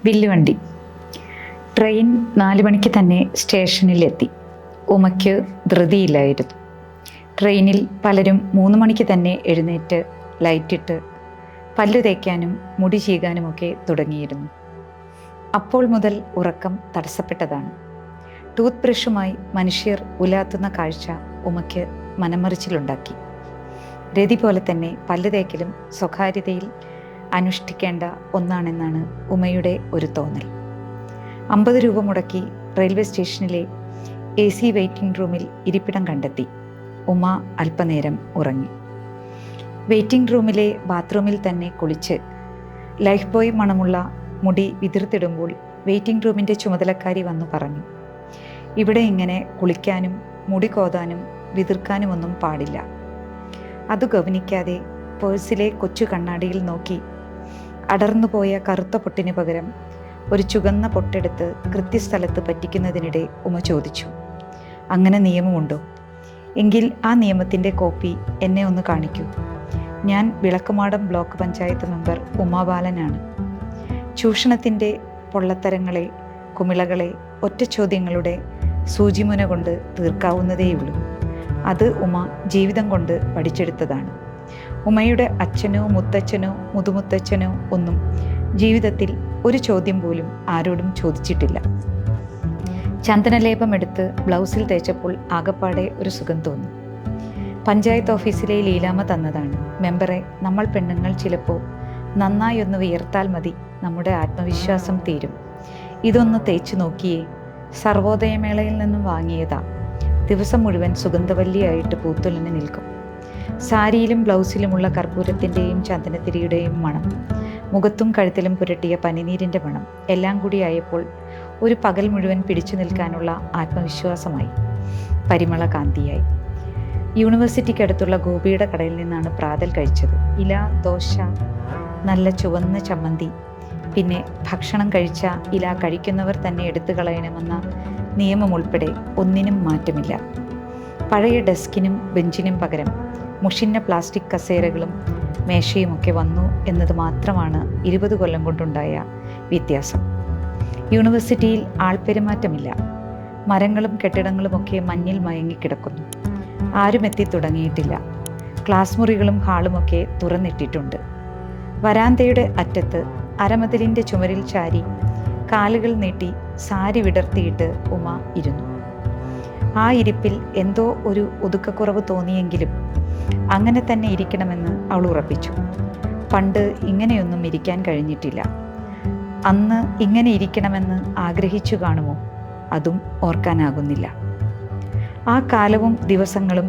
വില്ലുവണ്ടി. Train 4 മണിക്ക് തന്നെ സ്റ്റേഷനിലെത്തി. ഉമയ്ക്ക് ധൃതിയില്ലായിരുന്നു. ട്രെയിനിൽ പലരും 3 മണിക്ക് തന്നെ എഴുന്നേറ്റ് ലൈറ്റിട്ട് പല്ലു തേക്കാനും മുടി ചീകാനുമൊക്കെ തുടങ്ങിയിരുന്നു. അപ്പോൾ മുതൽ ഉറക്കം തടസ്സപ്പെട്ടതാണ്. ടൂത്ത് ബ്രഷുമായി മനുഷ്യർ ഉലാത്തുന്ന കാഴ്ച ഉമയ്ക്ക് മനമറിച്ചിലുണ്ടാക്കി. രതി പോലെ തന്നെ പല്ലു തേക്കലും സ്വകാര്യതയിൽ അനുഷ്ഠിക്കേണ്ട ഒന്നാണെന്നാണ് ഉമയുടെ ഒരു തോന്നൽ. 50 രൂപ മുടക്കി റെയിൽവേ സ്റ്റേഷനിലെ AC വെയിറ്റിംഗ് റൂമിൽ ഇരിപ്പിടം കണ്ടെത്തി. ഉമ അല്പനേരം ഉറങ്ങി. വെയിറ്റിംഗ് റൂമിലെ ബാത്റൂമിൽ തന്നെ കുളിച്ച് ലൈഫ് ബോയ് മണമുള്ള മുടി വിതിർത്തിടുമ്പോൾ വെയിറ്റിംഗ് റൂമിൻ്റെ ചുമതലക്കാരി വന്നു പറഞ്ഞു, ഇവിടെ ഇങ്ങനെ കുളിക്കാനും മുടി കോതാനും വിതിർക്കാനുമൊന്നും പാടില്ല. അത് ഗവനിക്കാതെ പേഴ്സിലെ കൊച്ചു കണ്ണാടിയിൽ നോക്കി അടർന്നുപോയ കറുത്ത പൊട്ടിന് പകരം ഒരു ചുവന്ന പൊട്ടെടുത്ത് കൃത്യസ്ഥലത്ത് പറ്റിക്കുന്നതിനിടെ ഉമ ചോദിച്ചു, അങ്ങനെ നിയമമുണ്ടോ? എങ്കിൽ ആ നിയമത്തിൻ്റെ കോപ്പി എന്നെ ഒന്ന് കാണിക്കൂ. ഞാൻ വിളക്കുമാടം ബ്ലോക്ക് പഞ്ചായത്ത് മെമ്പർ ഉമാബാലനാണ്. ചൂഷണത്തിൻ്റെ പൊള്ളത്തരങ്ങളെ, കുമിളകളെ ഒറ്റ ചോദ്യങ്ങളുടെ സൂചിമുന കൊണ്ട് തീർക്കാവുന്നതേയുള്ളൂ. അത് ഉമ ജീവിതം കൊണ്ട് പഠിച്ചെടുത്തതാണ്. ഉമയുടെ അച്ഛനോ മുത്തച്ഛനോ മുതുമുത്തച്ഛനോ ഒന്നും ജീവിതത്തിൽ ഒരു ചോദ്യം പോലും ആരോടും ചോദിച്ചിട്ടില്ല. ചന്ദനലേപം എടുത്ത് ബ്ലൗസിൽ തേച്ചപ്പോൾ ആകപ്പാടെ ഒരു സുഖം തോന്നി. പഞ്ചായത്ത് ഓഫീസിലെ ലീലാമ്മ തന്നതാണ്. മെമ്പറെ, നമ്മൾ പെണ്ണുങ്ങൾ ചിലപ്പോൾ നന്നായി ഒന്ന് വിയർത്താൽ മതി, നമ്മുടെ ആത്മവിശ്വാസം തീരും. ഇതൊന്ന് തേച്ചു നോക്കിയേ. സർവോദയമേളയിൽ നിന്നും വാങ്ങിയതാ. ദിവസം മുഴുവൻ സുഗന്ധവല്ലിയായിട്ട് പൂത്തുലഞ്ഞു നിൽക്കും. സാരിയിലും ബ്ലൗസിലുമുള്ള കർപ്പൂരത്തിൻ്റെയും ചന്ദനത്തിരിയുടെയും മണം, മുഖത്തും കഴുത്തിലും പുരട്ടിയ പനിനീരിൻ്റെ മണം എല്ലാം കൂടിയായപ്പോൾ ഒരു പകൽ മുഴുവൻ പിടിച്ചു നിൽക്കാനുള്ള ആത്മവിശ്വാസമായി. പരിമള കാന്തിയായി. യൂണിവേഴ്സിറ്റിക്കടുത്തുള്ള ഗോപിയുടെ കടയിൽ നിന്നാണ് പ്രാതൽ കഴിച്ചത്. ഇല, ദോശ, നല്ല ചുവന്ന ചമ്മന്തി. പിന്നെ ഭക്ഷണം കഴിച്ച ഇല കഴിക്കുന്നവർ തന്നെ എടുത്തു കളയണമെന്ന നിയമം ഉൾപ്പെടെ ഒന്നിനും മാറ്റമില്ല. പഴയ ഡെസ്കിനും ബെഞ്ചിനും പകരം മുഷിഞ്ഞ പ്ലാസ്റ്റിക് കസേരകളും മേശയുമൊക്കെ വന്നു എന്നത് മാത്രമാണ് 20 കൊല്ലം കൊണ്ടുണ്ടായ വ്യത്യാസം. യൂണിവേഴ്സിറ്റിയിൽ ആൾപ്പെരുമാറ്റമില്ല. മരങ്ങളും കെട്ടിടങ്ങളുമൊക്കെ മഞ്ഞിൽ മയങ്ങിക്കിടക്കുന്നു. ആരും എത്തി തുടങ്ങിയിട്ടില്ല. ക്ലാസ് മുറികളും ഹാളുമൊക്കെ തുറന്നിട്ടിട്ടുണ്ട്. വരാന്തയുടെ അറ്റത്ത് അരമതിലിൻ്റെ ചുമരിൽ ചാരി കാലുകൾ നീട്ടി സാരി വിടർത്തിയിട്ട് ഉമ ഇരുന്നു. ആ ഇരിപ്പിൽ എന്തോ ഒരു ഒതുക്കക്കുറവ് തോന്നിയെങ്കിലും അങ്ങനെ തന്നെ ഇരിക്കണമെന്ന് അവൾ ഉറപ്പിച്ചു. പണ്ട് ഇങ്ങനെയൊന്നും ഇരിക്കാൻ കഴിഞ്ഞിട്ടില്ല. അന്ന് ഇങ്ങനെ ഇരിക്കണമെന്ന് ആഗ്രഹിച്ചു കാണുമോ? അതും ഓർക്കാനാകുന്നില്ല. ആ കാലവും ദിവസങ്ങളും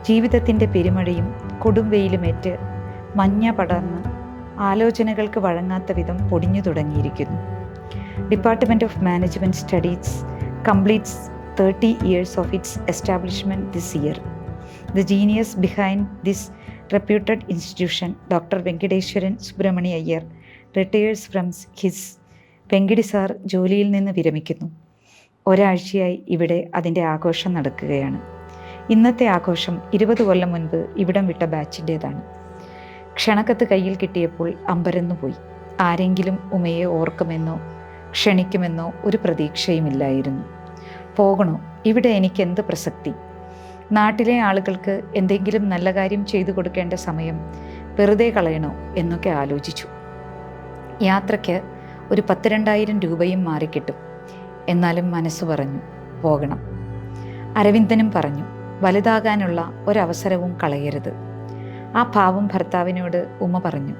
ജീവിതത്തിൻ്റെ പെരുമഴയും കൊടും വെയിലുമേറ്റ് മഞ്ഞ പടർന്ന് ആലോചനകൾക്ക് വഴങ്ങാത്ത വിധം പൊടിഞ്ഞു തുടങ്ങിയിരിക്കുന്നു. Department of management studies completes 30 years of its establishment this year. The genius behind this reputed institution, Dr. Venkateswaran Subramanya Iyer, retires from his Venkiti sir ജോലിയിൽ നിന്ന് വിരമിക്കുന്നു. ഒരാഴ്ചയായി ഇവിടെ അതിൻ്റെ ആഘോഷം നടക്കുകയാണ്. ഇന്നത്തെ ആഘോഷം 20 കൊല്ലം മുൻപ് ഇവിടം വിട്ട ബാച്ചിൻ്റേതാണ്. ക്ഷണക്കത്ത് കയ്യിൽ കിട്ടിയപ്പോൾ അമ്പരന്നുപോയി. ആരെങ്കിലും ഉമയെ ഓർക്കുമെന്നോ ക്ഷണിക്കുമെന്നോ ഒരു പ്രതീക്ഷയുമില്ലായിരുന്നു. പോകണോ? ഇവിടെ എനിക്ക് എന്ത് പ്രസക്തി? നാട്ടിലെ ആളുകൾക്ക് എന്തെങ്കിലും നല്ല കാര്യം ചെയ്തു കൊടുക്കേണ്ട സമയം വെറുതെ കളയണോ എന്നൊക്കെ ആലോചിച്ചു. യാത്രയ്ക്ക് ഒരു 10,000-2000 രൂപയും മാറിക്കിട്ടും. എന്നാലും മനസ്സ് പറഞ്ഞു പോകണം. അരവിന്ദനും പറഞ്ഞു, വലുതാകാനുള്ള ഒരവസരവും കളയരുത്. ആ പാവം ഭർത്താവിനോട് ഉമ പറഞ്ഞു,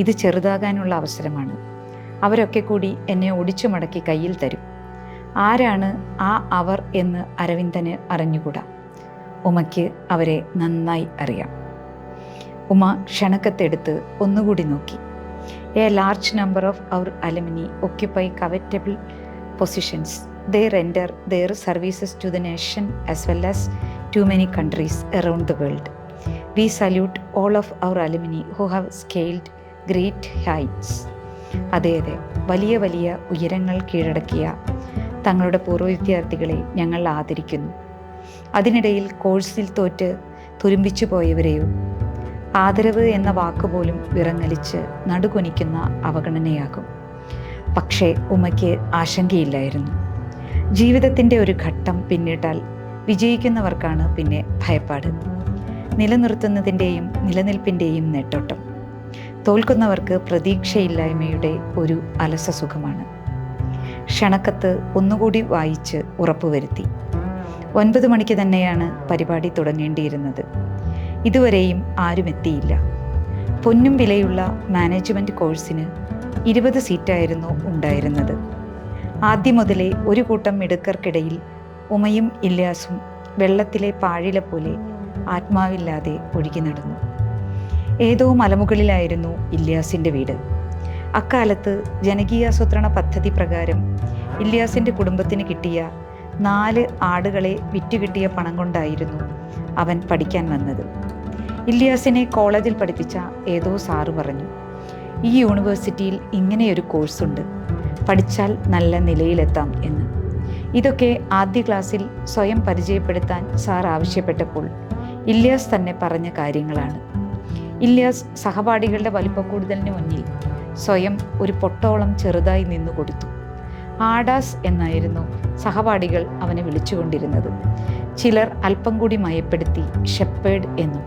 ഇത് ചെറുതാകാനുള്ള അവസരമാണ്. അവരൊക്കെ കൂടി എന്നെ ഒടിച്ചു മടക്കി കയ്യിൽ തരും. ആരാണ് ആ അവർ എന്ന് അരവിന്ദന് അറിഞ്ഞുകൂടാ. ഉമയ്ക്ക് അവരെ നന്നായി അറിയാം. ഉമ ക്ഷണക്കത്തെടുത്ത് ഒന്നുകൂടി നോക്കി. A large number of our alumni occupy covetable positions. They render their services to the nation as well as to many countries around the world. We salute all of our alumni who have scaled great heights. അതെ, വലിയ വലിയ ഉയരങ്ങൾ കീഴടക്കിയ തങ്ങളുടെ പൂർവ്വ വിദ്യാർത്ഥികളെ ഞങ്ങൾ ആദരിക്കുന്നു. അതിനിടയിൽ കോഴ്സിൽ തോറ്റ് തുരുമ്പിച്ചു പോയവരെയോ ആദരവ് എന്ന വാക്കുപോലും വിറങ്ങലിച്ച് നടുകൊനിക്കുന്ന അവഗണനയാകും. പക്ഷേ ഉമയ്ക്ക് ആശങ്കയില്ലായിരുന്നു. ജീവിതത്തിൻ്റെ ഒരു ഘട്ടം പിന്നിട്ടാൽ വിജയിക്കുന്നവർക്കാണ് പിന്നെ ഭയപ്പാട്. നിലനിർത്തുന്നതിൻ്റെയും നിലനിൽപ്പിൻ്റെയും നെട്ടോട്ടം. തോൽക്കുന്നവർക്ക് പ്രതീക്ഷയില്ലായ്മയുടെ ഒരു അലസ സുഖമാണ്. ക്ഷണക്കത്ത് ഒന്നുകൂടി വായിച്ച് ഉറപ്പുവരുത്തി. 9 മണിക്ക് തന്നെയാണ് പരിപാടി തുടങ്ങേണ്ടിയിരുന്നത്. ഇതുവരെയും ആരും എത്തിയില്ല. പൊന്നും വിലയുള്ള മാനേജ്മെൻറ്റ് കോഴ്സിന് 20 സീറ്റായിരുന്നു ഉണ്ടായിരുന്നത്. ആദ്യം മുതലേ ഒരു കൂട്ടം മിടുക്കർക്കിടയിൽ ഉമയും ഇല്യാസും വെള്ളത്തിലെ പാഴില പോലെ ആത്മാവില്ലാതെ ഒഴുകി നടന്നു. ഏതോ മലമുകളിലായിരുന്നു ഇല്യാസിൻ്റെ വീട്. അക്കാലത്ത് ജനകീയാസൂത്രണ പദ്ധതി പ്രകാരം ഇല്യാസിൻ്റെ കുടുംബത്തിന് കിട്ടിയ 4 ആടുകളെ വിറ്റുകിട്ടിയ പണം കൊണ്ടായിരുന്നു അവൻ പഠിക്കാൻ വന്നത്. ഇല്യാസിനെ കോളേജിൽ പഠിപ്പിച്ച ഏതോ സാറ് പറഞ്ഞു, ഈ യൂണിവേഴ്സിറ്റിയിൽ ഇങ്ങനെയൊരു കോഴ്സുണ്ട്, പഠിച്ചാൽ നല്ല നിലയിലെത്താം എന്ന്. ഇതൊക്കെ ആദ്യ ക്ലാസ്സിൽ സ്വയം പരിചയപ്പെടുത്താൻ സാർ ആവശ്യപ്പെട്ടപ്പോൾ ഇല്യാസ് തന്നെ പറഞ്ഞ കാര്യങ്ങളാണ്. ഇല്യാസ് സഹപാഠികളുടെ വലിപ്പക്കൂടുതലിന് മുന്നിൽ സ്വയം ഒരു പൊട്ടോളം ചെറുതായി നിന്നു കൊടുത്തു. ആഡാസ് എന്നായിരുന്നു സഹപാഠികൾ അവനെ വിളിച്ചുകൊണ്ടിരുന്നത്. ചിലർ അല്പം കൂടി മയപ്പെടുത്തി ഷെപ്പേഡ് എന്നും.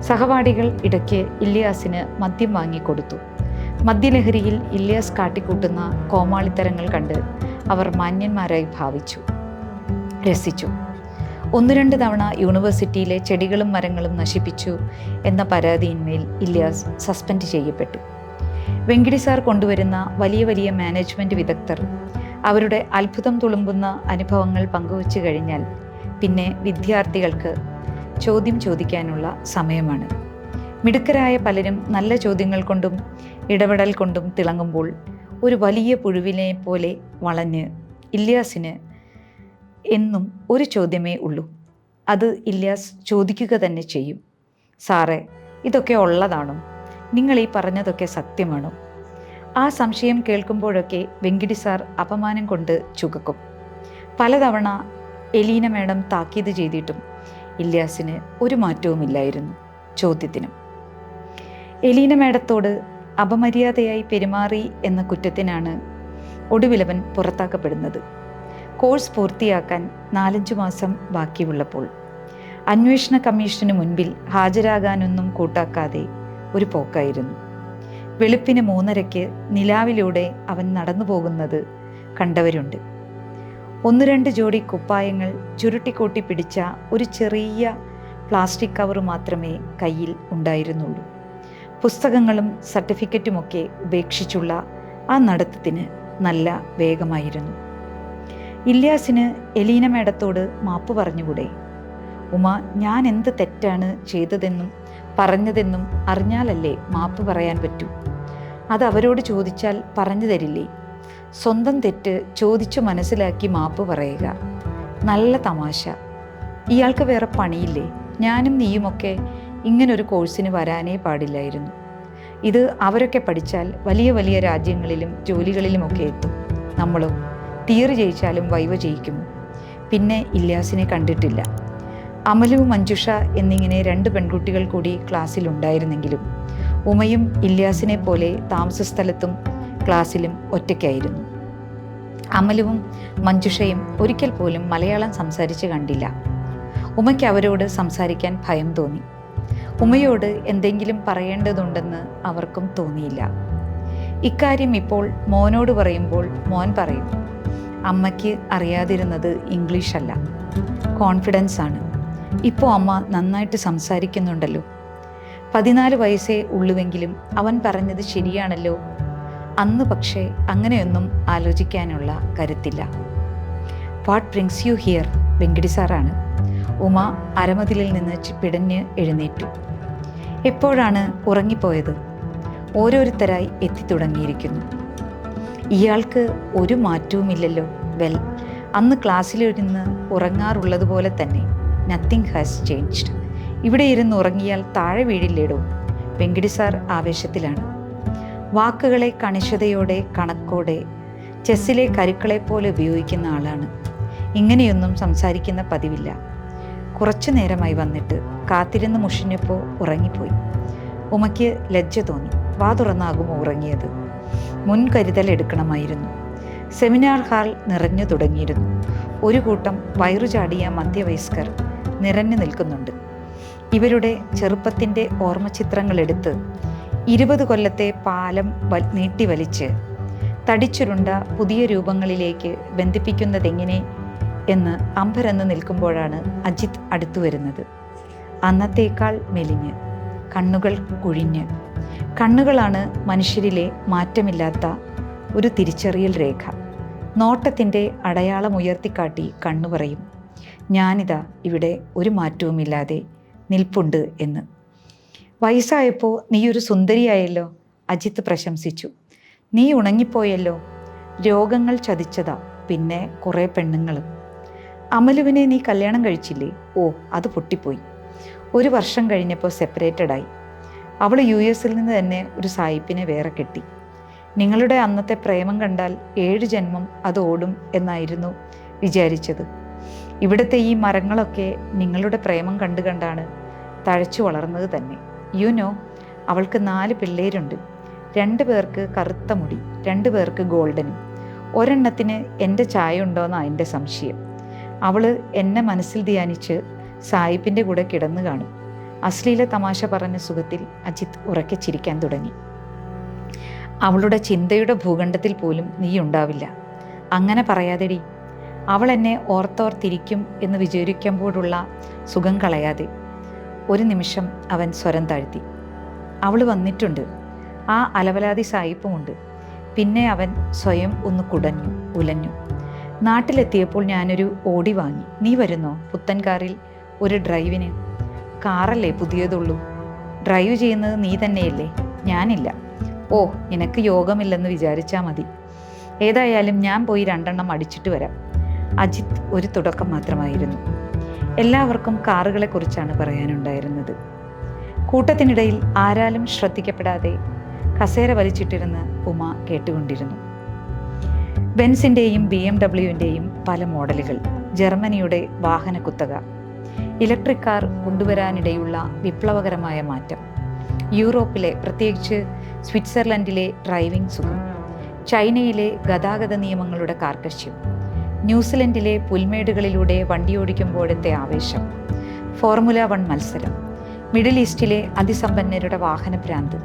സഹപാഠികൾ ഇടയ്ക്ക് ഇല്യാസിന് മദ്യം വാങ്ങിക്കൊടുത്തു. മദ്യലഹരിയിൽ ഇല്യാസ് കാട്ടിക്കൂട്ടുന്ന കോമാളിത്തരങ്ങൾ കണ്ട് അവർ മാന്യന്മാരായി ഭാവിച്ചു, രസിച്ചു. 1-2 തവണ യൂണിവേഴ്സിറ്റിയിലെ ചെടികളും മരങ്ങളും നശിപ്പിച്ചു എന്ന പരാതിയിന്മേൽ ഇല്യാസ് സസ്പെൻഡ് ചെയ്യപ്പെട്ടു. വെങ്കിടി സാർ കൊണ്ടുവരുന്ന വലിയ വലിയ മാനേജ്മെൻറ്റ് വിദഗ്ധർ അവരുടെ അത്ഭുതം തുളുമ്പുന്ന അനുഭവങ്ങൾ പങ്കുവച്ചു കഴിഞ്ഞാൽ പിന്നെ വിദ്യാർത്ഥികൾക്ക് ചോദ്യം ചോദിക്കാനുള്ള സമയമാണ്. മിടുക്കരായ പലരും നല്ല ചോദ്യങ്ങൾ കൊണ്ടും ഇടപെടൽ കൊണ്ടും തിളങ്ങുമ്പോൾ ഒരു വലിയ പുഴുവിനെ പോലെ വളഞ്ഞ് ഇല്യാസിന് എന്നും ഒരു ചോദ്യമേ ഉള്ളൂ. അത് ഇല്യാസ് ചോദിക്കുക തന്നെ ചെയ്യും. സാറേ, ഇതൊക്കെ ഉള്ളതാണോ? നിങ്ങൾ ഈ പറഞ്ഞതൊക്കെ സത്യമാണോ? ആ സംശയം കേൾക്കുമ്പോഴൊക്കെ വെങ്കിടി സാർ അപമാനം കൊണ്ട് ചുകക്കും. പലതവണ എലീന മേഡം താക്കീത് ചെയ്തിട്ടും ഇല്യാസിന് ഒരു മാറ്റവുമില്ലായിരുന്നു ചോദ്യത്തിനും. എലീന മേഡത്തോട് അപമര്യാദയായി പെരുമാറി എന്ന കുറ്റത്തിനാണ് ഒടുവിലവൻ പുറത്താക്കപ്പെടുന്നത്. കോഴ്സ് പൂർത്തിയാക്കാൻ 4-5 മാസം ബാക്കിയുള്ളപ്പോൾ അന്വേഷണ കമ്മീഷന് മുൻപിൽ ഹാജരാകാനൊന്നും കൂട്ടാക്കാതെ ഒരു പോക്കായിരുന്നു. വെളുപ്പിന് 3:30 നിലാവിലൂടെ അവൻ നടന്നു പോകുന്നത് കണ്ടവരുണ്ട്. 1-2 ജോഡി കുപ്പായങ്ങൾ ചുരുട്ടിക്കൂട്ടി പിടിച്ച ഒരു ചെറിയ പ്ലാസ്റ്റിക് കവർ മാത്രമേ കയ്യിൽ ഉണ്ടായിരുന്നുള്ളൂ. പുസ്തകങ്ങളും സർട്ടിഫിക്കറ്റുമൊക്കെ ഉപേക്ഷിച്ചുള്ള ആ നടത്തത്തിന് നല്ല വേഗമായിരുന്നു. ഇല്യാസിന് എലീന മേഡത്തോട് മാപ്പ് പറഞ്ഞുകൂടെ? ഉമ ഞാൻ എന്ത് തെറ്റാണ് ചെയ്തതെന്നും പറഞ്ഞതെന്നും അറിഞ്ഞാലല്ലേ മാപ്പ് പറയാൻ പറ്റൂ. അത് അവരോട് ചോദിച്ചാൽ പറഞ്ഞു തരില്ലേ? സ്വന്തം തെറ്റ് ചോദിച്ചു മനസ്സിലാക്കി മാപ്പ് പറയുക. നല്ല തമാശ. ഇയാൾക്ക് വേറെ പണിയില്ലേ? ഞാനും നീയുമൊക്കെ ഇങ്ങനൊരു കോഴ്സിന് വരാനേ പാടില്ലായിരുന്നു. ഇത് അവരൊക്കെ പഠിച്ചാൽ വലിയ വലിയ രാജ്യങ്ങളിലും ജോലികളിലുമൊക്കെ എത്തും. നമ്മളോ തിയറി ജയിച്ചാലും വൈവ ജയിക്കുമോ? പിന്നെ ഇല്യാസിനെ കണ്ടിട്ടില്ല. അമലു, മഞ്ജുഷ എന്നിങ്ങനെ 2 പെൺകുട്ടികൾ കൂടി ക്ലാസ്സിലുണ്ടായിരുന്നെങ്കിലും ഉമയും ഇല്യാസിനെ പോലെ താമസ സ്ഥലത്തും ക്ലാസ്സിലും ഒറ്റയ്ക്കായിരുന്നു. അമലുവും മഞ്ജുഷയും ഒരിക്കൽ പോലും മലയാളം സംസാരിച്ച് കണ്ടില്ല. ഉമയ്ക്ക് അവരോട് സംസാരിക്കാൻ ഭയം തോന്നി. ഉമയോട് എന്തെങ്കിലും പറയേണ്ടതുണ്ടെന്ന് അവർക്കും തോന്നിയില്ല. ഇക്കാര്യം ഇപ്പോൾ മോനോട് പറയുമ്പോൾ മോൻ പറയും, അമ്മയ്ക്ക് അറിയാതിരുന്നത് ഇംഗ്ലീഷല്ല, കോൺഫിഡൻസ് ആണ്. ഇപ്പോൾ അമ്മ നന്നായിട്ട് സംസാരിക്കുന്നുണ്ടല്ലോ. 14 വയസ്സേ ഉള്ളുവെങ്കിലും അവൻ പറഞ്ഞത് ശരിയാണല്ലോ. അന്ന് പക്ഷേ അങ്ങനെയൊന്നും ആലോചിക്കാനുള്ള കരുത്തില്ല. What brings you here? Venkiti സാറാണ്. ഉമ അരമതിലിൽ നിന്ന് പിടഞ്ഞ് എഴുന്നേറ്റു. എപ്പോഴാണ് ഉറങ്ങിപ്പോയത്? ഓരോരുത്തരായി എത്തിത്തുടങ്ങിയിരിക്കുന്നു. ഇയാൾക്ക് ഒരു മാറ്റവുമില്ലല്ലോ. വെൽ, അന്ന് ക്ലാസ്സിലിരുന്ന് ഉറങ്ങാറുള്ളതുപോലെ തന്നെ. Nothing has changed. ഇവിടെ ഇരുന്ന് ഉറങ്ങിയാൽ താഴെ വീഴില്ലേടോ? വെങ്കിടി സാർ ആവേശത്തിലാണ്. വാക്കുകളെ കണിശതയോടെ കണക്കോടെ ചെസ്സിലെ കരുക്കളെപ്പോലെ ഉപയോഗിക്കുന്ന ആളാണ്. ഇങ്ങനെയൊന്നും സംസാരിക്കുന്ന പതിവില്ല. കുറച്ചു നേരമായി വന്നിട്ട് കാത്തിരുന്ന് മുഷിഞ്ഞപ്പോൾ ഉറങ്ങിപ്പോയി. ഉമയ്ക്ക് ലജ്ജ തോന്നി. വാ തുറന്നാകുമോ ഉറങ്ങിയത്? മുൻകരുതൽ എടുക്കണമായിരുന്നു. സെമിനാർ ഹാൾ നിറഞ്ഞു തുടങ്ങിയിരുന്നു. ഒരു കൂട്ടം വയറുചാടിയ മധ്യവയസ്കർ നിറഞ്ഞു നിൽക്കുന്നുണ്ട്. ഇവരുടെ ചെറുപ്പത്തിൻ്റെ ഓർമ്മചിത്രങ്ങളെടുത്ത് 20 കൊല്ലത്തെ പാലം നീട്ടിവലിച്ച് തടിച്ചുരുണ്ട പുതിയ രൂപങ്ങളിലേക്ക് ബന്ധിപ്പിക്കുന്നതെങ്ങനെ എന്ന് അമ്പരന്ന് നിൽക്കുമ്പോഴാണ് അജിത്ത് അടുത്തു വരുന്നത്. അന്നത്തേക്കാൾ മെലിഞ്ഞ്, കണ്ണുകൾ കുഴിഞ്ഞ്. കണ്ണുകളാണ് മനുഷ്യരിലെ മാറ്റമില്ലാത്ത ഒരു തിരിച്ചറിയൽ രേഖ. നോട്ടത്തിൻ്റെ അടയാളം ഉയർത്തിക്കാട്ടി കണ്ണു പറയും, ഞാനിതാ ഇവിടെ ഒരു മാറ്റവുമില്ലാതെ നിൽപ്പുണ്ട് എന്ന്. വയസ്സായപ്പോൾ നീയൊരു സുന്ദരിയായല്ലോ, അജിത്ത് പ്രശംസിച്ചു. നീ ഉണങ്ങിപ്പോയല്ലോ. രോഗങ്ങൾ ചതിച്ചതാ, പിന്നെ കുറേ പെണ്ണുങ്ങളും. അമലുവിനെ നീ കല്യാണം കഴിച്ചില്ലേ? ഓ, അത് പൊട്ടിപ്പോയി. 1 വർഷം കഴിഞ്ഞപ്പോൾ സെപ്പറേറ്റഡായി. അവൾ US നിന്ന് തന്നെ ഒരു സായിപ്പിനെ വേറെ കെട്ടി. നിങ്ങളുടെ അന്നത്തെ പ്രേമം കണ്ടാൽ 7 ജന്മം അത് ഓടും എന്നായിരുന്നു വിചാരിച്ചത്. ഇവിടുത്തെ ഈ മരങ്ങളൊക്കെ നിങ്ങളുടെ പ്രേമം കണ്ടാണ് തഴച്ചു വളർന്നത് തന്നെ. അവൾക്ക് 4 പിള്ളേരുണ്ട്. 2 പേർക്ക് കറുത്ത മുടി, 2 പേർക്ക് ഗോൾഡനും. ഒരെണ്ണത്തിന് എൻ്റെ ചായ ഉണ്ടോയെന്നാണ് എൻ്റെ സംശയം. അവൾ എന്നെ മനസ്സിൽ ധ്യാനിച്ച് സായിപ്പിൻ്റെ കൂടെ കിടന്നു കാണും. അശ്ലീല തമാശ പറഞ്ഞ സുഖത്തിൽ അജിത്ത് ഉറക്കെ ചിരിക്കാൻ തുടങ്ങി. അവളുടെ ചിന്തയുടെ ഭൂഖണ്ഡത്തിൽ പോലും നീ ഉണ്ടാവില്ല. അങ്ങനെ പറയാതെടി. അവൾ എന്നെ ഓർത്തോർത്തിരിക്കും എന്ന് വിചാരിക്കുമ്പോഴുള്ള സുഖം കളയാതെ. ഒരു നിമിഷം അവൻ സ്വരം താഴ്ത്തി. അവൾ വന്നിട്ടുണ്ട്. ആ അലവലാതി സായിപ്പുമുണ്ട്. പിന്നെ അവൻ സ്വയം ഒന്ന് കുടഞ്ഞു, ഉലഞ്ഞു. നാട്ടിലെത്തിയപ്പോൾ ഞാനൊരു ഓടി വാങ്ങി. നീ വരുന്നോ പുത്തൻ കാറിൽ ഒരു ഡ്രൈവിന്? കാറല്ലേ പുതിയതുള്ളൂ. ഡ്രൈവ് ചെയ്യുന്നത് നീ തന്നെയല്ലേ? ഞാനില്ല. ഓ, നിനക്ക് യോഗമില്ലെന്ന് വിചാരിച്ചാൽ മതി. ഏതായാലും ഞാൻ പോയി 2 എണ്ണം അടിച്ചിട്ട് വരാം. അജിത്ത് ഒരു തുടക്കം മാത്രമായിരുന്നു. എല്ലാവർക്കും കാറുകളെക്കുറിച്ചാണ് പറയാനുണ്ടായിരുന്നത്. കൂട്ടത്തിനിടയിൽ ആരാലും ശ്രദ്ധിക്കപ്പെടാതെ കസേര വലിച്ചിട്ടിരുന്ന് ഉമ കേട്ടുകൊണ്ടിരുന്നു. ബെൻസിൻ്റെയും BMW-ൻ്റെയും പല മോഡലുകൾ, ജർമ്മനിയുടെ വാഹന കുത്തക, ഇലക്ട്രിക് കാർ കൊണ്ടുവരാനിടയുള്ള വിപ്ലവകരമായ മാറ്റം, യൂറോപ്പിലെ, പ്രത്യേകിച്ച് സ്വിറ്റ്സർലൻഡിലെ ഡ്രൈവിംഗ് സുഖം, ചൈനയിലെ ഗതാഗത നിയമങ്ങളുടെ കാർക്കശ്യം, ന്യൂസിലൻഡിലെ പുൽമേടുകളിലൂടെ വണ്ടിയോടിക്കുമ്പോഴത്തെ ആവേശം, ഫോർമുല 1 മത്സരം, മിഡിൽ ഈസ്റ്റിലെ അതിസമ്പന്നരുടെ വാഹനഭ്രാന്ത്,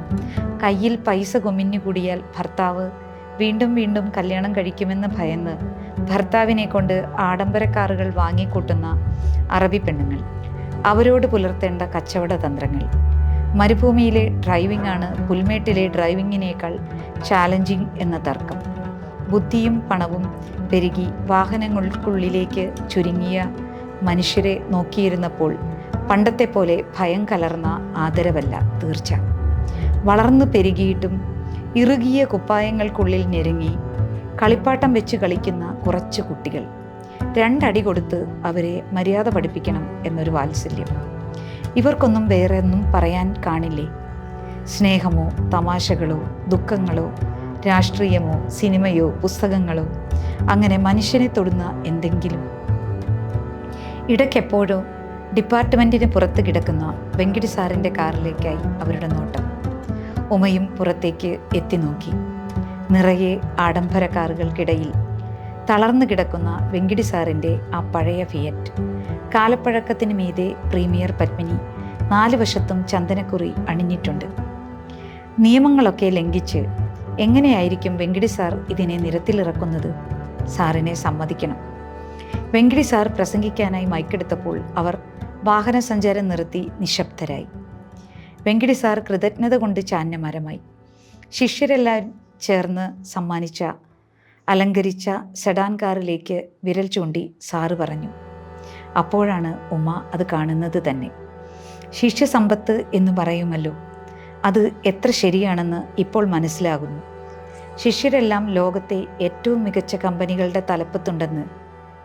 കയ്യിൽ പൈസ കൊമിഞ്ഞുകൂടിയാൽ ഭർത്താവ് വീണ്ടും വീണ്ടും കല്യാണം കഴിക്കുമെന്ന് ഭയന്ന് ഭർത്താവിനെ കൊണ്ട് ആഡംബര കാറുകൾ വാങ്ങിക്കൂട്ടുന്ന അറബി പെണ്ണുങ്ങൾ, അവരോട് പുലർത്തേണ്ട കച്ചവട തന്ത്രങ്ങൾ. മരുഭൂമിയിലെ ഡ്രൈവിംഗ് ആണ് പുൽമേട്ടിലെ ഡ്രൈവിങ്ങിനേക്കാൾ ചാലഞ്ചിങ് എന്ന തർക്കം. ബുദ്ധിയും പണവും പെരുകി വാഹനങ്ങൾക്കുള്ളിലേക്ക് ചുരുങ്ങിയ മനുഷ്യരെ നോക്കിയിരുന്നപ്പോൾ പണ്ടത്തെ പോലെ ഭയം കലർന്ന ആദരവല്ല, തീർച്ച. വളർന്നു പെരുകിയിട്ടും ഇറുകിയ കുപ്പായങ്ങൾക്കുള്ളിൽ ഞെരുങ്ങി കളിപ്പാട്ടം വെച്ച് കളിക്കുന്ന കുറച്ച് കുട്ടികൾ. 2 അടി കൊടുത്ത് അവരെ മര്യാദ പഠിപ്പിക്കണം എന്നൊരു വാത്സല്യം. ഇവർക്കൊന്നും വേറെ ഒന്നും പറയാൻ കാണില്ലേ? സ്നേഹമോ തമാശകളോ ദുഃഖങ്ങളോ രാഷ്ട്രീയമോ സിനിമയോ പുസ്തകങ്ങളോ, അങ്ങനെ മനുഷ്യനെ തൊടുന്ന എന്തെങ്കിലും. ഇടയ്ക്കെപ്പോഴോ ഡിപ്പാർട്ട്മെൻറ്റിന് പുറത്ത് കിടക്കുന്ന വെങ്കിടി സാറിൻ്റെ കാറിലേക്കായി അവരുടെ നോട്ടം. ഉമയും പുറത്തേക്ക് എത്തി നോക്കി. നിറയെ ആഡംബര കാറുകൾക്കിടയിൽ തളർന്നു കിടക്കുന്ന വെങ്കിടി സാറിൻ്റെ ആ പഴയ ഫിയറ്റ്. കാലപ്പഴക്കത്തിന് മീതെ പ്രീമിയർ പത്മിനി 4 വശത്തും ചന്ദനക്കുറി അണിഞ്ഞിട്ടുണ്ട്. നിയമങ്ങളൊക്കെ ലംഘിച്ച് എങ്ങനെയായിരിക്കും വെങ്കിടി സാർ ഇതിനെ നിരത്തിലിറക്കുന്നത്? സാറിനെ സമ്മതിക്കണം. വെങ്കിടി സാർ പ്രസംഗിക്കാനായി മൈക്കെടുത്തപ്പോൾ അവർ വാഹനസഞ്ചാരം നിർത്തി നിശബ്ദരായി. വെങ്കിടി സാർ കൃതജ്ഞത കൊണ്ട് ചാഞ്ഞ മരമായി. ശിഷ്യരെല്ലാം ചേർന്ന് സമ്മാനിച്ച അലങ്കരിച്ച സെഡാൻ കാറിലേക്ക് വിരൽ ചൂണ്ടി സാറ് പറഞ്ഞു. അപ്പോഴാണ് ഉമ അത് കാണുന്നത് തന്നെ. ശിഷ്യസമ്പത്ത് എന്ന് പറയുമല്ലോ, അത് എത്ര ശരിയാണെന്ന് ഇപ്പോൾ മനസ്സിലാകുന്നു. ശിഷ്യരെല്ലാം ലോകത്തെ ഏറ്റവും മികച്ച കമ്പനികളുടെ തലപ്പത്തുണ്ടെന്ന്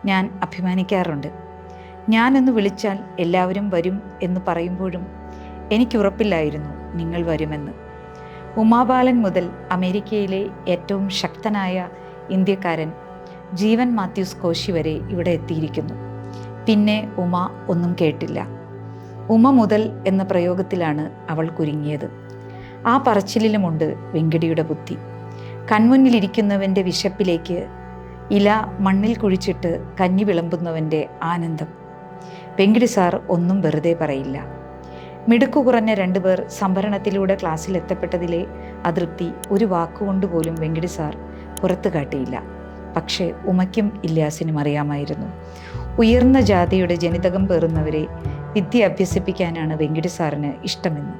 ഞാൻ അഭിമാനിക്കാറുണ്ട്. ഞാനൊന്ന് വിളിച്ചാൽ എല്ലാവരും വരും എന്ന് പറയുമ്പോഴും എനിക്കുറപ്പില്ലായിരുന്നു നിങ്ങൾ വരുമെന്ന്. ഉമാബാലൻ മുതൽ അമേരിക്കയിലെ ഏറ്റവും ശക്തനായ ഇന്ത്യക്കാരൻ ജീവൻ മാത്യൂസ് കോശി വരെ ഇവിടെ എത്തിയിരിക്കുന്നു. പിന്നെ ഉമ ഒന്നും കേട്ടില്ല. ഉമ മുതൽ എന്ന പ്രയോഗത്തിലാണ് അവൾ കുരുങ്ങിയത്. ആ പറച്ചിലിലുമുണ്ട് വെങ്കിടിയുടെ ബുദ്ധി. കൺമുന്നിലിരിക്കുന്നവൻ്റെ വിശപ്പിലേക്ക് ഇല മണ്ണിൽ കുഴിച്ചിട്ട് കഞ്ഞി വിളമ്പുന്നവൻ്റെ ആനന്ദം. വെങ്കിടി സാർ ഒന്നും വെറുതെ പറയില്ല. മിടുക്കു കുറഞ്ഞ 2 പേർ സംഭരണത്തിലൂടെ ക്ലാസ്സിൽ എത്തപ്പെട്ടതിലെ അതൃപ്തി ഒരു വാക്കുകൊണ്ട് പോലും വെങ്കിടി സാർ പുറത്തു കാട്ടിയില്ല. പക്ഷേ ഉമയ്ക്കും ഇല്യാസിനും അറിയാമായിരുന്നു, ഉയർന്ന ജാതിയുടെ ജനിതകം പേറുന്നവരെ വിദ്യ അഭ്യസിപ്പിക്കാനാണ് വെങ്കിടി സാറിന് ഇഷ്ടമെന്ന്.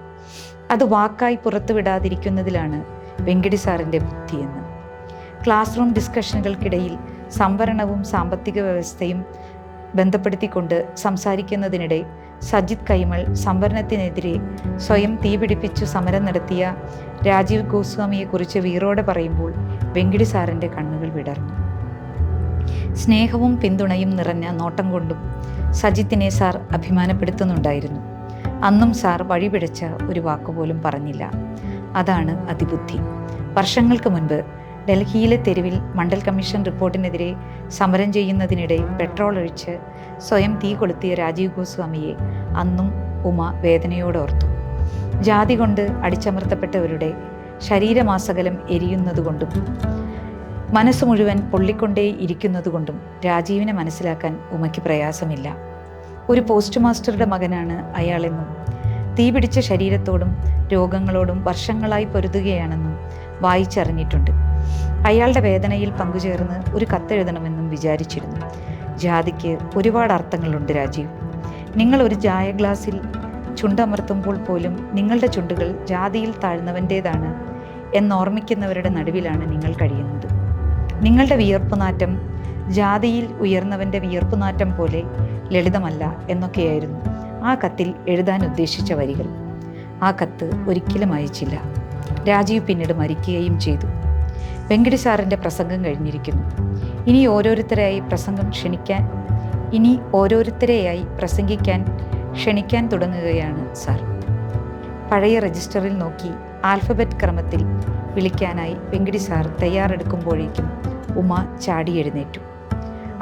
അത് വാക്കായി പുറത്തുവിടാതിരിക്കുന്നതിലാണ് വെങ്കിടി സാറിൻ്റെ ബുദ്ധിയെന്ന്. ക്ലാസ് റൂം ഡിസ്കഷനുകൾക്കിടയിൽ സംവരണവും സാമ്പത്തിക വ്യവസ്ഥയും ബന്ധപ്പെടുത്തിക്കൊണ്ട് സംസാരിക്കുന്നതിനിടെ സജിത് കൈമൾ സംവരണത്തിനെതിരെ സ്വയം തീപിടിപ്പിച്ചു സമരം നടത്തിയ രാജീവ് ഗോസ്വാമിയെക്കുറിച്ച് വീറോടെ പറയുമ്പോൾ വെങ്കിടി സാറിൻ്റെ കണ്ണുകൾ വിടർന്നു. സ്നേഹവും പിന്തുണയും നിറഞ്ഞ നോട്ടം കൊണ്ടും സജിത്തിനെ സാർ അഭിമാനപ്പെടുത്തുന്നുണ്ടായിരുന്നു. അന്നും സാർ വഴിപിഴച്ച ഒരു വാക്കുപോലും പറഞ്ഞില്ല. അതാണ് അതിബുദ്ധി. വർഷങ്ങൾക്ക് മുൻപ് ഡൽഹിയിലെ തെരുവിൽ മണ്ഡൽ കമ്മീഷൻ റിപ്പോർട്ടിനെതിരെ സമരം ചെയ്യുന്നതിനിടെ പെട്രോൾ ഒഴിച്ച് സ്വയം തീ കൊളുത്തിയ രാജീവ് ഗോസ്വാമിയെ അന്നും ഉമ വേദനയോടെ ഓർത്തു. ജാതി കൊണ്ട് അടിച്ചമർത്തപ്പെട്ടവരുടെ ശരീരമാസകലം എരിയുന്നതുകൊണ്ടും മനസ്സ് മുഴുവൻ പൊള്ളിക്കൊണ്ടേ ഇരിക്കുന്നതുകൊണ്ടും രാജീവിനെ മനസ്സിലാക്കാൻ ഉമയ്ക്ക് പ്രയാസമില്ല. ഒരു പോസ്റ്റ് മാസ്റ്ററുടെ മകനാണ് അയാളെന്നും തീപിടിച്ച ശരീരത്തോടും രോഗങ്ങളോടും വർഷങ്ങളായി പൊരുതുകയാണെന്നും വായിച്ചറിഞ്ഞിട്ടുണ്ട്. അയാളുടെ വേദനയിൽ പങ്കുചേർന്ന് ഒരു കത്തെഴുതണമെന്നും വിചാരിച്ചിരുന്നു. ജാതിക്ക് ഒരുപാട് അർത്ഥങ്ങളുണ്ട് രാജീവ്. നിങ്ങൾ ഒരു ചായ ഗ്ലാസ്സിൽ ചുണ്ടമർത്തുമ്പോൾ പോലും നിങ്ങളുടെ ചുണ്ടുകൾ ജാതിയിൽ താഴ്ന്നവൻ്റേതാണ് എന്നോർമ്മിക്കുന്നവരുടെ നടുവിലാണ് നിങ്ങൾ കഴിയുന്നത്. നിങ്ങളുടെ വിയർപ്പുനാറ്റം ജാതിയിൽ ഉയർന്നവൻ്റെ വിയർപ്പുനാറ്റം പോലെ ലളിതമല്ല എന്നൊക്കെയായിരുന്നു ആ കത്തിൽ എഴുതാൻ ഉദ്ദേശിച്ച വരികൾ. ആ കത്ത് ഒരിക്കലും അയച്ചില്ല. രാജീവ് പിന്നീട് മരിക്കുകയും ചെയ്തു. വെങ്കിടി സാറിൻ്റെ പ്രസംഗം കഴിഞ്ഞിരിക്കുന്നു. ഇനി ഓരോരുത്തരെയായി പ്രസംഗിക്കാൻ ക്ഷണിക്കാൻ തുടങ്ങുകയാണ് സാർ. പഴയ രജിസ്റ്ററിൽ നോക്കി ആൽഫബറ്റ് ക്രമത്തിൽ വിളിക്കാനായി വെങ്കിടി സാർ തയ്യാറെടുക്കുമ്പോഴേക്കും ഉമ ചാടി എഴുന്നേറ്റു.